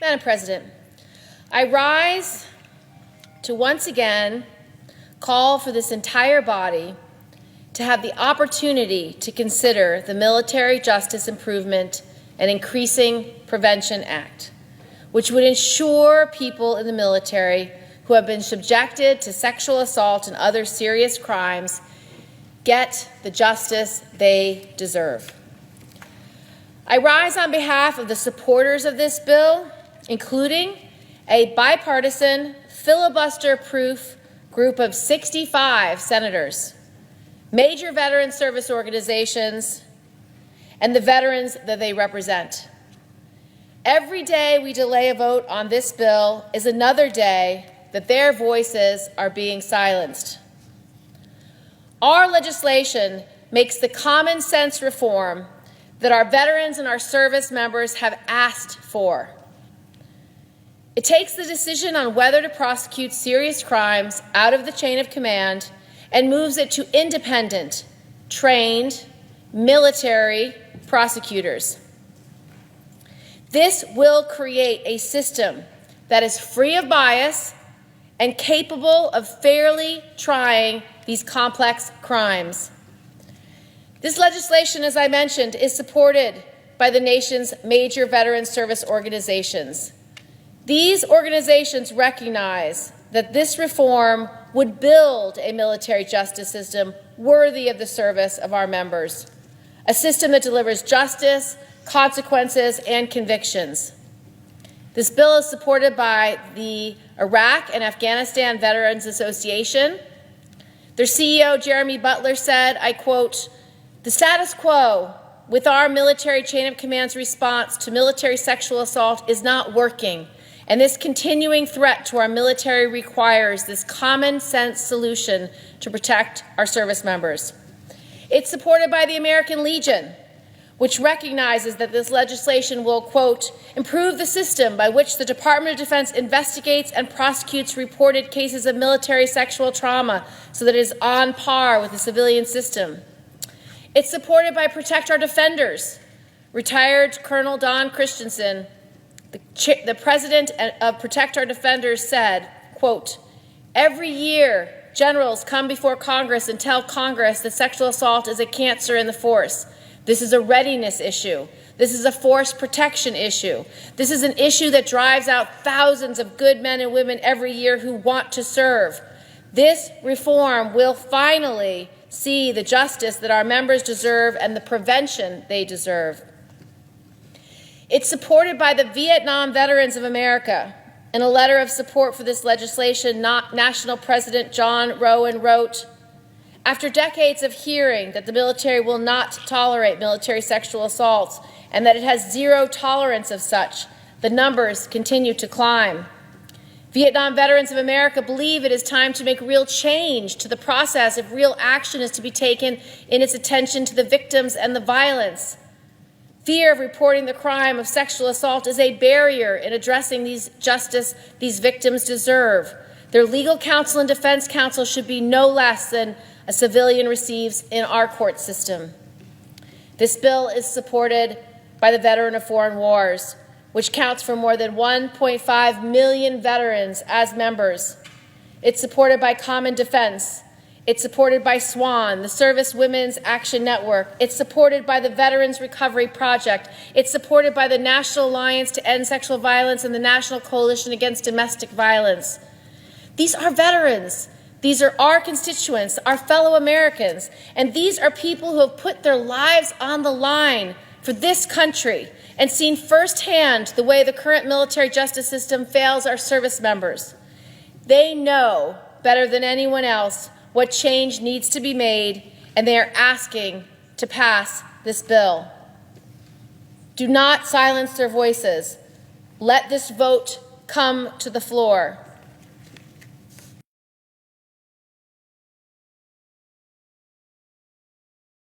Madam President, I rise to once again call for this entire body to have the opportunity to consider the Military Justice Improvement and Increasing Prevention Act, which would ensure people in the military who have been subjected to sexual assault and other serious crimes get the justice they deserve. I rise on behalf of the supporters of this bill, including a bipartisan, filibuster-proof group of 65 senators, major veteran service organizations, and the veterans that they represent. Every day we delay a vote on this bill is another day that their voices are being silenced. Our legislation makes the common sense reform that our veterans and our service members have asked for. It takes the decision on whether to prosecute serious crimes out of the chain of command and moves it to independent, trained, military prosecutors. This will create a system that is free of bias and capable of fairly trying these complex crimes. This legislation, as I mentioned, is supported by the nation's major veteran service organizations. These organizations recognize that this reform would build a military justice system worthy of the service of our members, a system that delivers justice, consequences, and convictions. This bill is supported by the Iraq and Afghanistan Veterans Association. Their CEO, Jeremy Butler, said, I quote, "The status quo with our military chain of command's response to military sexual assault is not working, and this continuing threat to our military requires this common sense solution to protect our service members." It's supported by the American Legion, which recognizes that this legislation will, quote, "improve the system by which the Department of Defense investigates and prosecutes reported cases of military sexual trauma so that it is on par with the civilian system." It's supported by Protect Our Defenders. Retired Colonel Don Christensen, the president of Protect Our Defenders, said, quote, "Every year, generals come before Congress and tell Congress that sexual assault is a cancer in the force. This is a readiness issue. This is a force protection issue. This is an issue that drives out thousands of good men and women every year who want to serve. This reform will finally see the justice that our members deserve and the prevention they deserve." It's supported by the Vietnam Veterans of America. In a letter of support for this legislation, National President John Rowan wrote, "After decades of hearing that the military will not tolerate military sexual assaults and that it has zero tolerance of such, the numbers continue to climb. Vietnam Veterans of America believe it is time to make real change to the process if real action is to be taken in its attention to the victims and the violence. Fear of reporting the crime of sexual assault is a barrier in addressing these justice these victims deserve. Their legal counsel and defense counsel should be no less than a civilian receives in our court system." This bill is supported by the Veteran of Foreign Wars, which counts for more than 1.5 million veterans as members. It's supported by Common Defense. It's supported by SWAN, the Service Women's Action Network. It's supported by the Veterans Recovery Project. It's supported by the National Alliance to End Sexual Violence and the National Coalition Against Domestic Violence. These are veterans. These are our constituents, our fellow Americans, and these are people who have put their lives on the line for this country and seen firsthand the way the current military justice system fails our service members. They know better than anyone else what change needs to be made, and they are asking to pass this bill. Do not silence their voices. Let this vote come to the floor.